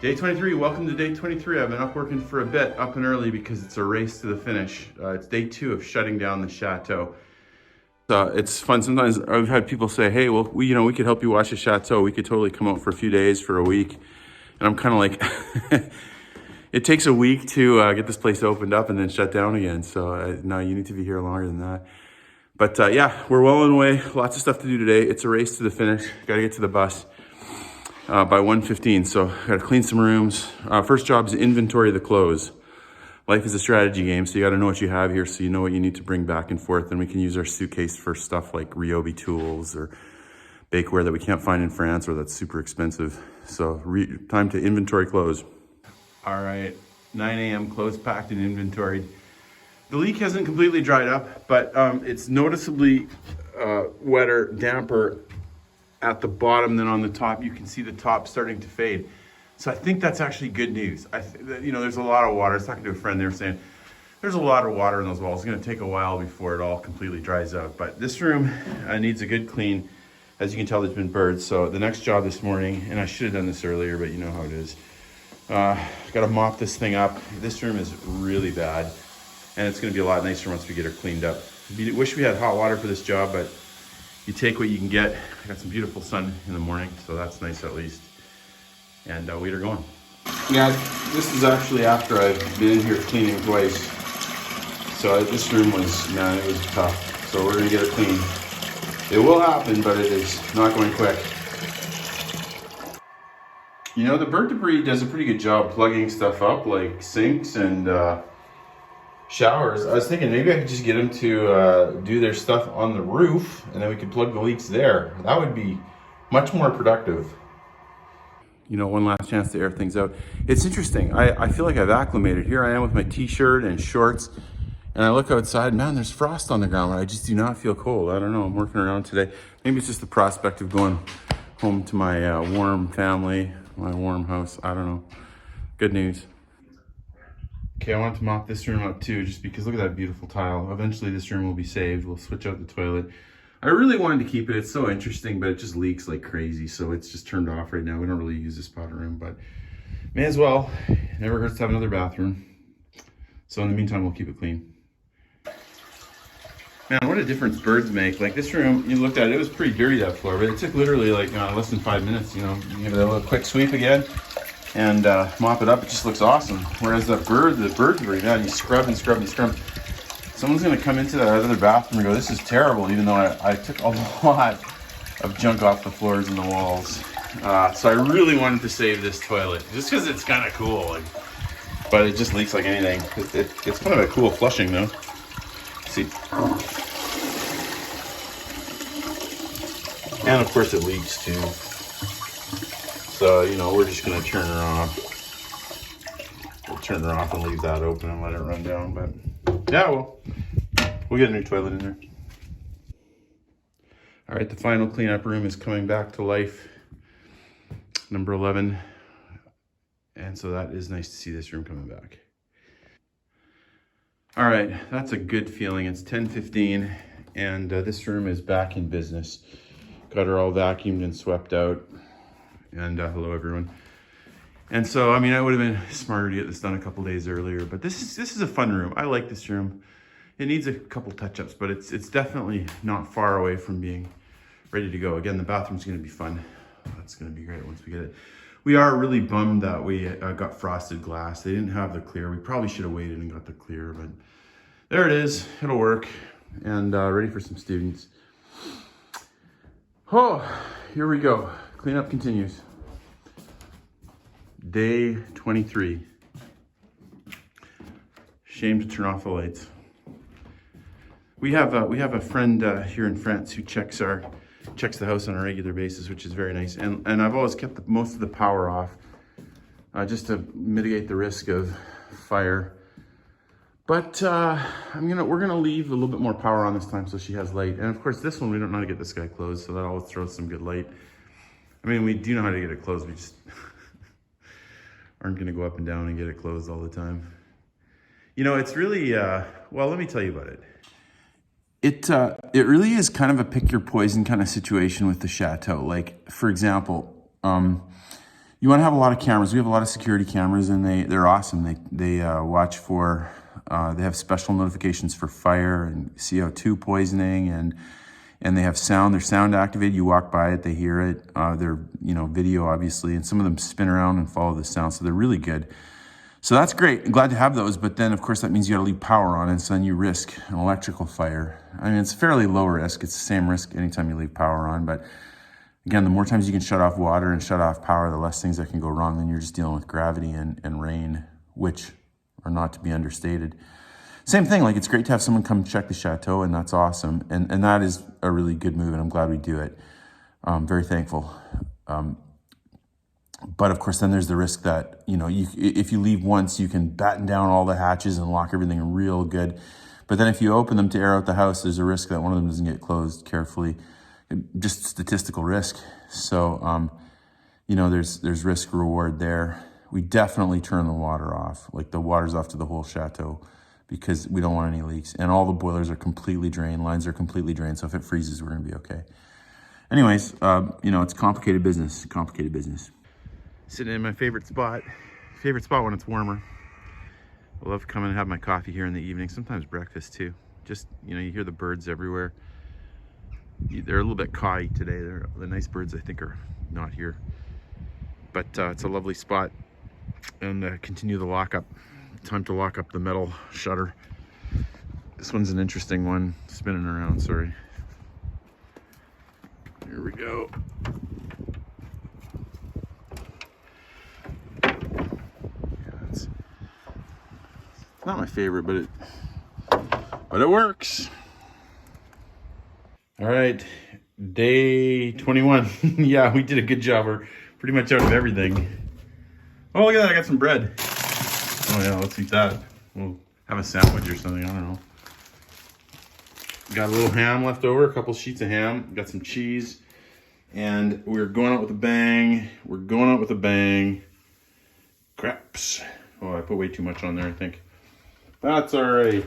Day 23, welcome to day 23. I've been up working for a bit, up and early because it's a race to the finish. It's day 2 of shutting down the Château. It's fun. Sometimes I've had people say, hey, well, we could help you watch the Château. We could totally come out for a few days, for a week. And I'm kind of like, it takes a week to get this place opened up and then shut down again. So no, you need to be here longer than that. But yeah, we're well on the way. Lots of stuff to do today. It's a race to the finish. Got to get to the bus by 1:15. So got to clean some rooms. First job is inventory the clothes. Life is a strategy game, so you got to know what you have here so you know what you need to bring back and forth. And we can use our suitcase for stuff like Ryobi tools or bakeware that we can't find in France or that's super expensive. So time to inventory clothes. All right, 9 a.m. clothes packed and inventoried. The leak hasn't completely dried up, but it's noticeably wetter, damper at the bottom than on the top. You can see the top starting to fade. So I think that's actually good news. There's a lot of water. I was talking to a friend, they were saying, there's a lot of water in those walls. It's gonna take a while before it all completely dries out. But this room needs a good clean. As you can tell, there's been birds. So the next job this morning, and I should have done this earlier, but you know how it is. Gotta mop this thing up. This room is really bad. And it's gonna be a lot nicer once we get her cleaned up. Wish we had hot water for this job, but you take what you can get. I got some beautiful sun in the morning, so that's nice at least. And we are going. Yeah, this is actually after I've been in here cleaning twice. So this room was, man, it was tough. So we're gonna get it clean. It will happen, but it is not going quick. You know, the bird debris does a pretty good job plugging stuff up, like sinks and showers. I was thinking maybe I could just get them to do their stuff on the roof and then we could plug the leaks there. That would be much more productive. You know, one last chance to air things out. It's interesting. I feel like I've acclimated. Here I am with my t-shirt and shorts and I look outside, man, there's frost on the ground. I just do not feel cold. I don't know, I'm working around today. Maybe it's just the prospect of going home to my warm family, my warm house. I don't know. Good news. Okay, I want to mop this room up too, just because look at that beautiful tile. Eventually this room will be saved. We'll switch out the toilet. I really wanted to keep it. It's so interesting, but it just leaks like crazy. So it's just turned off right now. We don't really use this powder room, but may as well. Never hurts to have another bathroom. So in the meantime, we'll keep it clean. Man, what a difference birds make. Like this room, you looked at it, it was pretty dirty, that floor, but it took literally like less than 5 minutes, you know. You give it a little quick sweep again and mop it up. It just looks awesome. Whereas the bird debris, man, you scrub and scrub and scrub. Someone's gonna come into that other bathroom and go, this is terrible, even though I took a lot of junk off the floors and the walls. So I really wanted to save this toilet, just because it's kind of cool, but it just leaks like anything. It's kind of a cool flushing though. See. And of course it leaks too. So, you know, we're just gonna turn her off. We'll turn her off and leave that open and let it run down, but yeah, we'll get a new toilet in there. All right, the final cleanup room is coming back to life. Number 11. And so that is nice to see this room coming back. All right, that's a good feeling. It's 10:15 and this room is back in business. Got her all vacuumed and swept out. And hello everyone. And so, I mean, I would have been smarter to get this done a couple days earlier, but this is a fun room. I like this room. It needs a couple touch-ups, but it's definitely not far away from being ready to go. Again, the bathroom's gonna be fun. That's gonna be great once we get it. We are really bummed that we got frosted glass. They didn't have the clear. We probably should have waited and got the clear, but there it is. It'll work. And ready for some students. Oh, here we go. Cleanup continues. Day 23. Shame to turn off the lights. We have a friend here in France who checks the house on a regular basis, which is very nice. And I've always kept most of the power off, just to mitigate the risk of fire. But we're gonna leave a little bit more power on this time so she has light. And of course, this one we don't know how to get this guy closed, so that always throws some good light. I mean, we do know how to get it closed. We just aren't gonna go up and down and get it closed all the time. You know, it's really well. Let me tell you about it. It really is kind of a pick your poison kind of situation with the Château. Like, for example, You want to have a lot of cameras. We have a lot of security cameras, and they're awesome. They watch for, they have special notifications for fire and CO2 poisoning, and they have sound. They're sound activated. You walk by it, they hear it. They're, you know, video obviously, and some of them spin around and follow the sound, so they're really good. So that's great. I'm glad to have those, but then of course that means you got to leave power on, and so then you risk an electrical fire. I mean, it's fairly low risk. It's the same risk anytime you leave power on, but again, the more times you can shut off water and shut off power, the less things that can go wrong. Then you're just dealing with gravity and rain, which are not to be understated. Same thing, like it's great to have someone come check the chateau, and that's awesome. And that is a really good move, and I'm glad we do it. Very thankful. But of course, then there's the risk that, you know, if you leave once, you can batten down all the hatches and lock everything real good. But then if you open them to air out the house, there's a risk that one of them doesn't get closed carefully. Just statistical risk. So, you know, there's risk reward there. We definitely turn the water off. Like the water's off to the whole chateau because we don't want any leaks. And all the boilers are completely drained. Lines are completely drained. So if it freezes, we're going to be okay. Anyways, you know, it's complicated business, Sitting in my favorite spot when it's warmer. I love coming and have my coffee here in the evening, sometimes breakfast too. Just, you know, you hear the birds everywhere. They're a little bit cawy today. The nice birds, I think, are not here. But it's a lovely spot. And continue the lockup. Time to lock up the metal shutter. This one's an interesting one. Spinning around, sorry. Here we go. It's not my favorite, but it works. All right, day 21. Yeah, we did a good job. We're pretty much out of everything. Oh, look at that, I got some bread. Oh yeah, let's eat that. We'll have a sandwich or something, I don't know. Got a little ham left over, a couple sheets of ham. Got some cheese. And we're going out with a bang. Craps. Oh, I put way too much on there, I think. That's all right.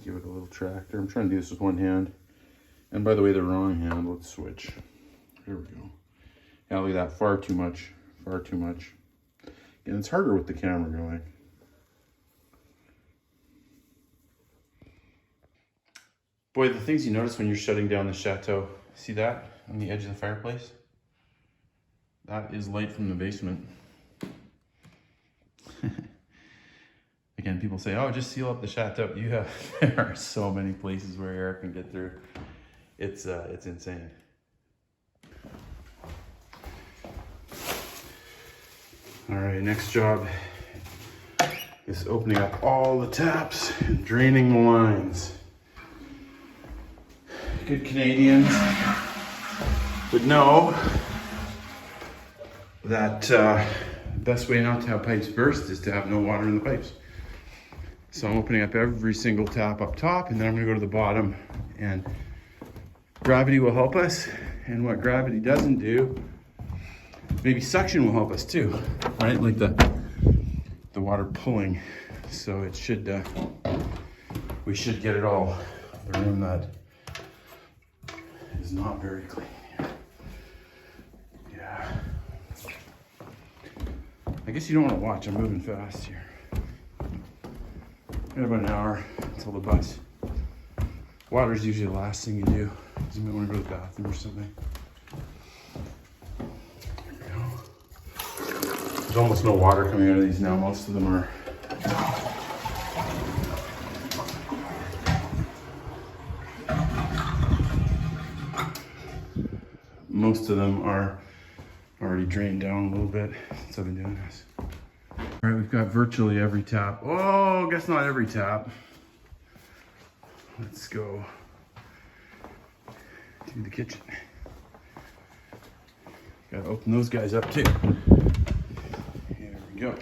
Give it a little tractor. I'm trying to do this with one hand. And by the way, the wrong hand. Let's switch. There we go. Yeah, look at that. Far too much. And it's harder with the camera going. Boy, the things you notice when you're shutting down the chateau. See that on the edge of the fireplace? That is light from the basement. Again, people say, oh, just seal up the chateau. There are so many places where air can get through. It's insane. All right, next job is opening up all the taps and draining the lines. Good Canadians would know that the best way not to have pipes burst is to have no water in the pipes. So I'm opening up every single tap up top, and then I'm gonna go to the bottom, and gravity will help us. And what gravity doesn't do, maybe suction will help us too, right? Like the water pulling. So it should, we should get it all. The room that is not very clean here. Yeah. I guess you don't want to watch, I'm moving fast here. Got about an hour until the bus. Water's usually the last thing you do, because you might want to go to the bathroom or something. Here we go. There's almost no water coming out of these now. Most of them are already drained down a little bit since I've been doing this. All right, we've got virtually every tap. Oh, I guess not every tap. Let's go to the kitchen. Gotta open those guys up too. Here we go.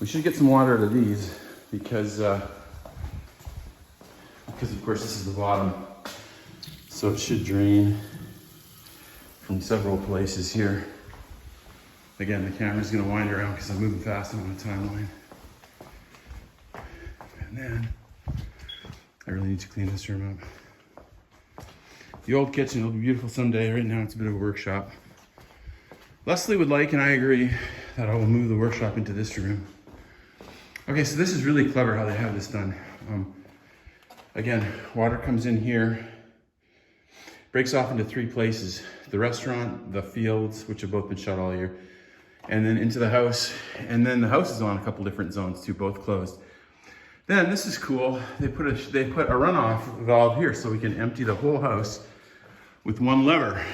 We should get some water out of these because of course this is the bottom. So it should drain from several places here. Again, the camera's gonna wind around because I'm moving fast on the timeline. And then I really need to clean this room up. The old kitchen will be beautiful someday. Right now it's a bit of a workshop. Leslie would like, and I agree, that I will move the workshop into this room. Okay, so this is really clever how they have this done. Again, water comes in here, breaks off into 3 places. The restaurant, the fields, which have both been shut all year, and then into the house. And then the house is on a couple different zones too, both closed. Then, this is cool, they put a runoff valve here so we can empty the whole house with one lever.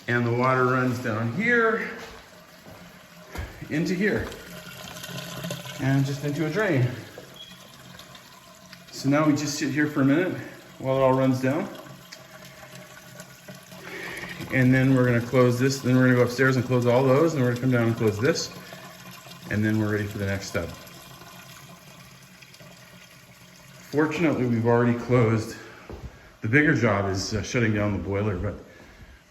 And the water runs down here, into here, and just into a drain. So now we just sit here for a minute while it all runs down. And then we're gonna close this, then we're gonna go upstairs and close all those, and we're gonna come down and close this, and then we're ready for the next step. Fortunately, we've already closed. The bigger job is shutting down the boiler, but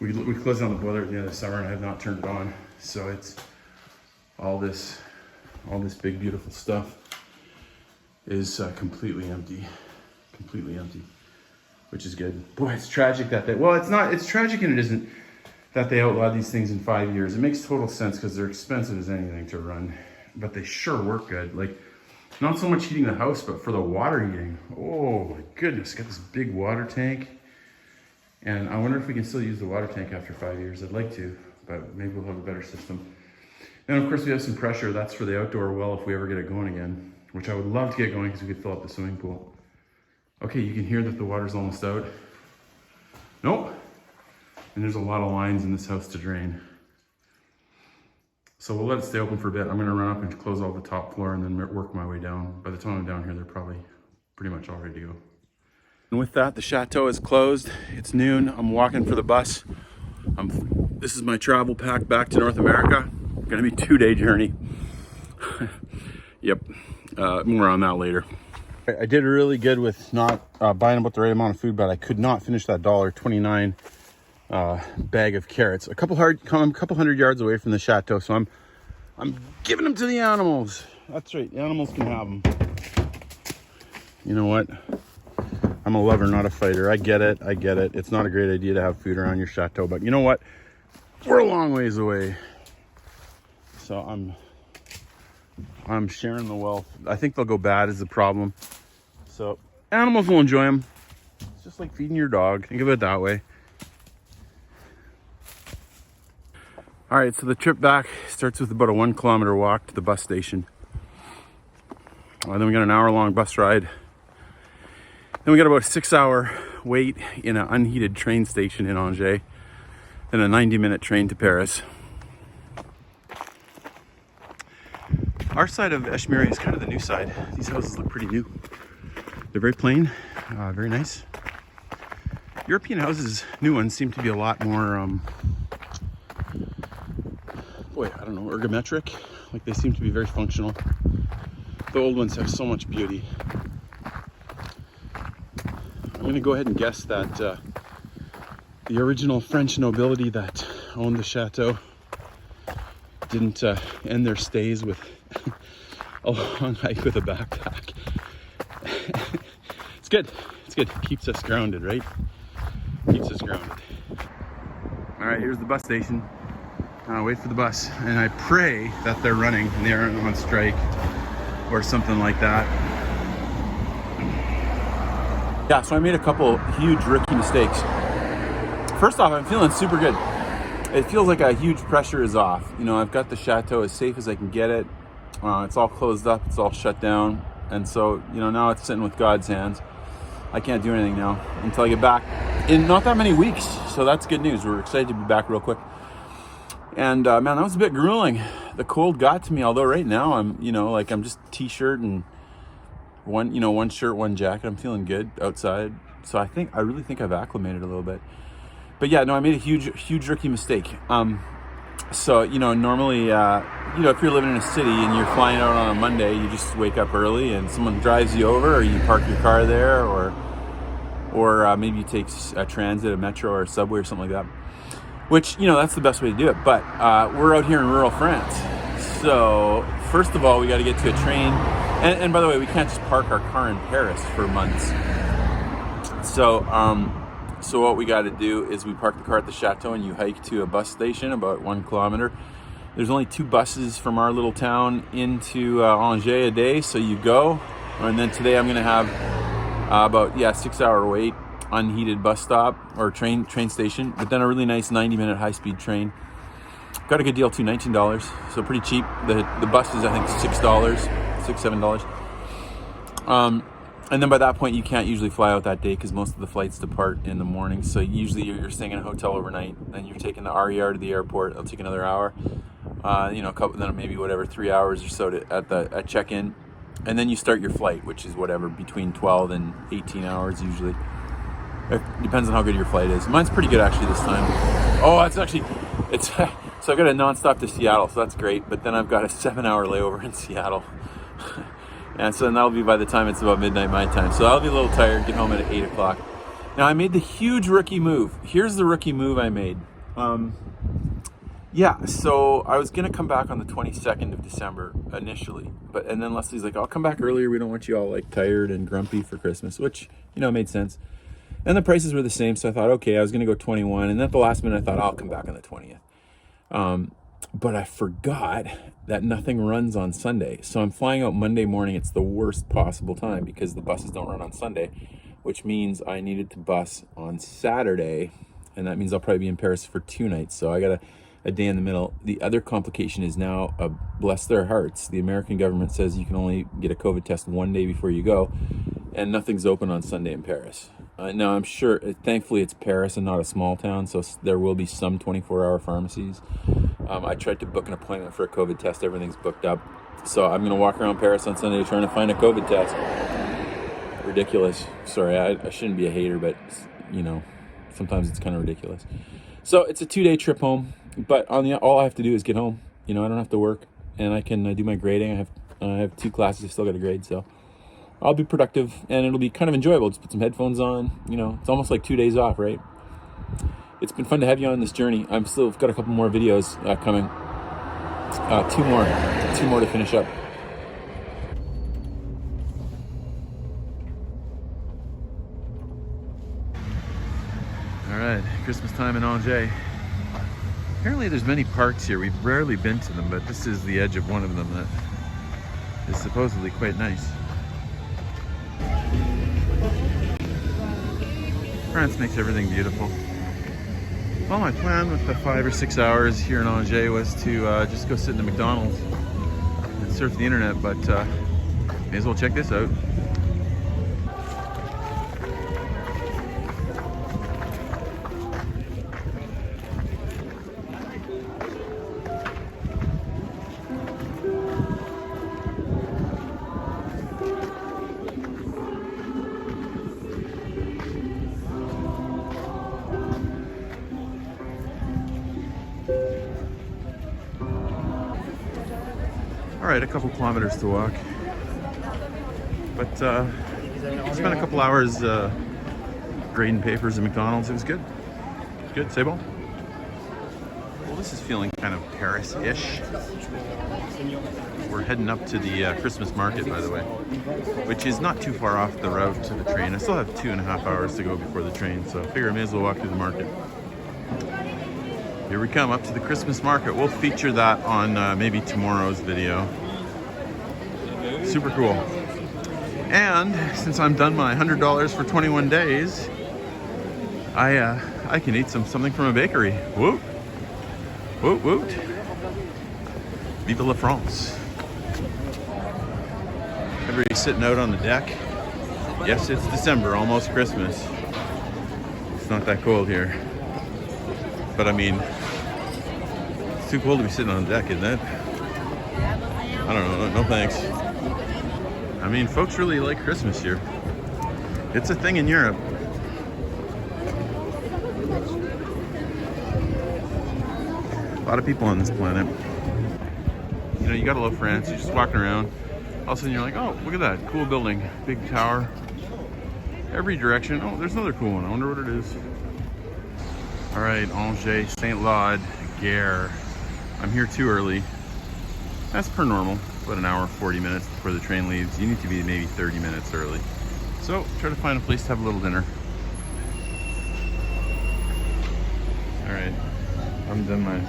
we closed down the boiler at the end of the summer and I have not turned it on. So it's all this big, beautiful stuff is completely empty, which is good. Boy, it's tragic that it's tragic and it isn't that they outlawed these things in 5 years. It makes total sense because they're expensive as anything to run, but they sure work good. Like, not so much heating the house, but for the water heating. Oh my goodness, got this big water tank. And I wonder if we can still use the water tank after 5 years. I'd like to, but maybe we'll have a better system. And of course we have some pressure. That's for the outdoor well if we ever get it going again, which I would love to get going because we could fill up the swimming pool. Okay, you can hear that the water's almost out. Nope. And there's a lot of lines in this house to drain. So we'll let it stay open for a bit. I'm gonna run up and close all the top floor and then work my way down. By the time I'm down here, they're probably pretty much all ready to go. And with that, the Château is closed. It's noon. I'm walking for the bus. This is my travel pack back to North America. Gonna be a 2-day journey. Yep, more on that later. I did really good with not buying about the right amount of food, but I could not finish that $1.29 bag of carrots. A couple hundred yards away from the Château, so I'm giving them to the animals. That's right, the animals can have them. You know what? I'm a lover, not a fighter. I get it. It's not a great idea to have food around your Château, but you know what? We're a long ways away. So I'm sharing the wealth. I think they'll go bad is the problem. So animals will enjoy them. It's just like feeding your dog. Think of it that way. All right, so the trip back starts with about a 1 kilometer walk to the bus station. Then we got an hour-long bus ride. Then we got about a 6-hour wait in an unheated train station in Angers. Then a 90-minute train to Paris. Our side of Eschmiri is kind of the new side. These houses look pretty new. They're very plain, very nice. European houses, new ones, seem to be a lot more, I don't know, ergometric. Like they seem to be very functional. The old ones have so much beauty. I'm gonna go ahead and guess that the original French nobility that owned the Château didn't end their stays with a long hike with a backpack. It's good. Keeps us grounded, right? Keeps us grounded. All right, here's the bus station. Wait for the bus, and I pray that they're running and they aren't on strike or something like that. Yeah, so I made a couple huge rookie mistakes. First off, I'm feeling super good. It feels like a huge pressure is off. You know, I've got the Château as safe as I can get it. It's all closed up, it's all shut down. And so, you know, now it's sitting with God's hands. I can't do anything now until I get back in not that many weeks. So that's good news. We're excited to be back real quick. And man, that was a bit grueling. The cold got to me, although right now I'm just t-shirt and one shirt, one jacket. I'm feeling good outside. So I really think I've acclimated a little bit. But yeah, no, I made a huge rookie mistake. So, normally, if you're living in a city and you're flying out on a Monday, you just wake up early and someone drives you over, or you park your car there, or maybe you take a transit, a metro, or a subway or something like that. Which, that's the best way to do it. But we're out here in rural France. So, first of all, we got to get to a train. And by the way, we can't just park our car in Paris for months. So what we got to do is we park the car at the Château and you hike to a bus station about 1 kilometer. There's only 2 buses from our little town into Angers a day, so you go. And then today I'm gonna have about 6-hour wait, unheated bus stop or train station, but then a really nice 90-minute high-speed train. Got a good deal too, $19, so pretty cheap. The bus is I think $6, $7. And then by that point, you can't usually fly out that day because most of the flights depart in the morning. So usually you're staying in a hotel overnight. Then you're taking the RER to the airport. It'll take another hour. A couple, then maybe 3 hours or so at check-in. And then you start your flight, which is between 12 and 18 hours usually. It depends on how good your flight is. Mine's pretty good actually this time. Oh, so I've got a nonstop to Seattle, so that's great. But then I've got a 7-hour layover in Seattle. And so that'll be by the time it's about midnight my time. So I'll be a little tired, get home at 8 o'clock. Now I made the huge rookie move. Here's the rookie move I made. So I was gonna come back on the 22nd of December initially. And then Leslie's like, I'll come back earlier. We don't want you all like tired and grumpy for Christmas, which, made sense. And the prices were the same. So I thought, okay, I was gonna go 21. And then at the last minute, I thought I'll come back on the 20th. But I forgot that nothing runs on Sunday. So I'm flying out Monday morning. It's the worst possible time because the buses don't run on Sunday, which means I needed to bus on Saturday. And that means I'll probably be in Paris for 2 nights. So I got a day in the middle. The other complication is now, bless their hearts, the American government says you can only get a COVID test 1 day before you go. And nothing's open on Sunday in Paris. Now I'm sure, thankfully it's Paris and not a small town. So there will be some 24-hour pharmacies. I tried to book an appointment for a COVID test. Everything's booked up. So I'm going to walk around Paris on Sunday trying to find a COVID test. Ridiculous. Sorry, I shouldn't be a hater, but, sometimes it's kind of ridiculous. So it's a 2-day trip home. But all I have to do is get home. I don't have to work. And I can do my grading. I have 2 classes I still got to grade. So I'll be productive. And it'll be kind of enjoyable. Just put some headphones on. It's almost like 2 days off, right? It's been fun to have you on this journey. I've still got a couple more videos coming. 2 more to finish up. All right, Christmas time in Angers. Apparently there's many parks here. We've rarely been to them, but this is the edge of one of them that is supposedly quite nice. France makes everything beautiful. Well, my plan with the 5 or 6 hours here in Angers was to just go sit in the McDonald's and surf the internet, but may as well check this out. All right, a couple kilometers to walk, but spent a couple hours grading papers at McDonald's. It was good. It was good. C'est bon. Well, this is feeling kind of Paris-ish. We're heading up to the Christmas market, by the way, which is not too far off the route to the train. I still have 2.5 hours to go before the train, so I figure I may as well walk through the market. Here we come up to the Christmas market. We'll feature that on maybe tomorrow's video. Super cool. And since I'm done my $100 for 21 days, I can eat something from a bakery. Woot! Woot woot! Vive la France! Everybody's sitting out on the deck. Yes, it's December, almost Christmas. It's not that cold here. But I mean, it's too cold to be sitting on the deck, isn't it? I don't know, no thanks. I mean, folks really like Christmas here. It's a thing in Europe. A lot of people on this planet. You gotta love France. You're just walking around. All of a sudden you're like, oh, look at that, cool building. Big tower. Every direction. Oh, there's another cool one. I wonder what it is. All right, Angers, Saint-Laud, Gare. I'm here too early. That's per normal. About an hour, 40 minutes before the train leaves. You need to be maybe 30 minutes early. So try to find a place to have a little dinner. All right, I'm done my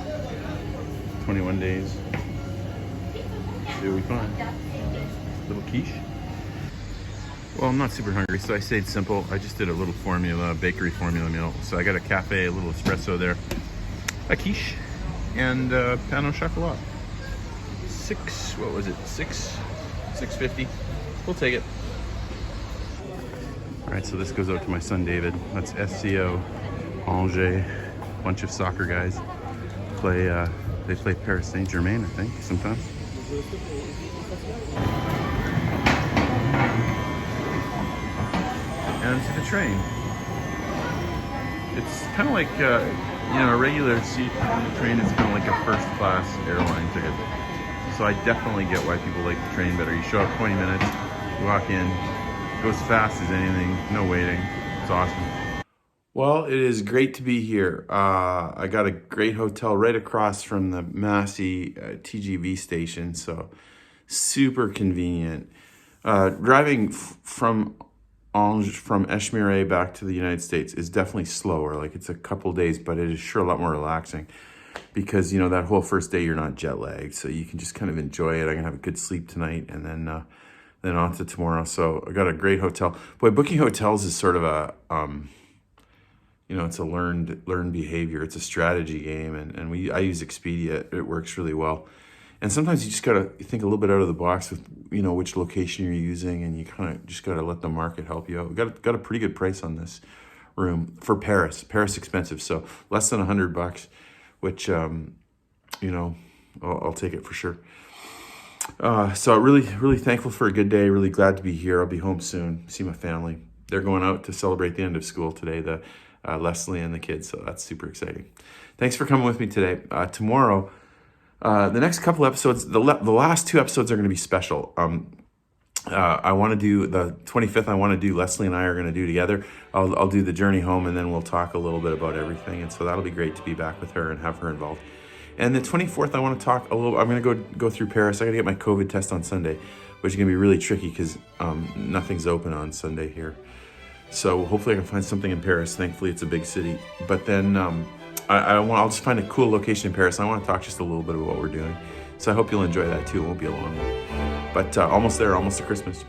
21 days. See what we find. Little quiche. Well, I'm not super hungry, so I stayed simple. I just did a little formula, bakery formula meal. So I got a cafe, a little espresso there, a quiche, and pain au chocolat. What was it? $6.50. We'll take it. All right, so this goes out to my son David. That's SCO Angers. Bunch of soccer guys play. They play Paris Saint-Germain, I think, sometimes. And to the train. It's kind of like a regular seat on the train is kind of like a first class airline ticket. So I definitely get why people like the train better. You show up 20 minutes, you walk in, it goes fast as anything, no waiting. It's awesome. Well, it is great to be here. I got a great hotel right across from the Massey TGV station, so super convenient. Driving from Eshmiré back to the United States is definitely slower. Like, it's a couple days, but it is sure a lot more relaxing because, that whole first day you're not jet lagged, so you can just kind of enjoy it. I'm gonna have a good sleep tonight, and then on to tomorrow. So I got a great hotel. Boy, booking hotels is sort of a it's a learned behavior. It's a strategy game, and I use Expedia. It works really well. And sometimes you just gotta think a little bit out of the box with which location you're using, and you kind of just gotta let the market help you out. We got a pretty good price on this room for Paris. Paris expensive, so less than $100, which I'll take it for sure. So really thankful for a good day. Really glad to be here. I'll be home soon. See my family. They're going out to celebrate the end of school today. Leslie and the kids, so that's super exciting. Thanks for coming with me today. Tomorrow, the next couple episodes, the last two episodes are going to be special. I want to do the 25th. I want to do Leslie and I are going to do together. I'll do the journey home, and then we'll talk a little bit about everything. And so that'll be great to be back with her and have her involved. And the 24th, I want to talk a little. I'm going to go through Paris. I got to get my COVID test on Sunday, which is going to be really tricky because nothing's open on Sunday here. So hopefully I can find something in Paris. Thankfully, it's a big city. But then I'll just find a cool location in Paris. I want to talk just a little bit about what we're doing. So I hope you'll enjoy that too. It won't be a long one. But almost there, almost to Christmas.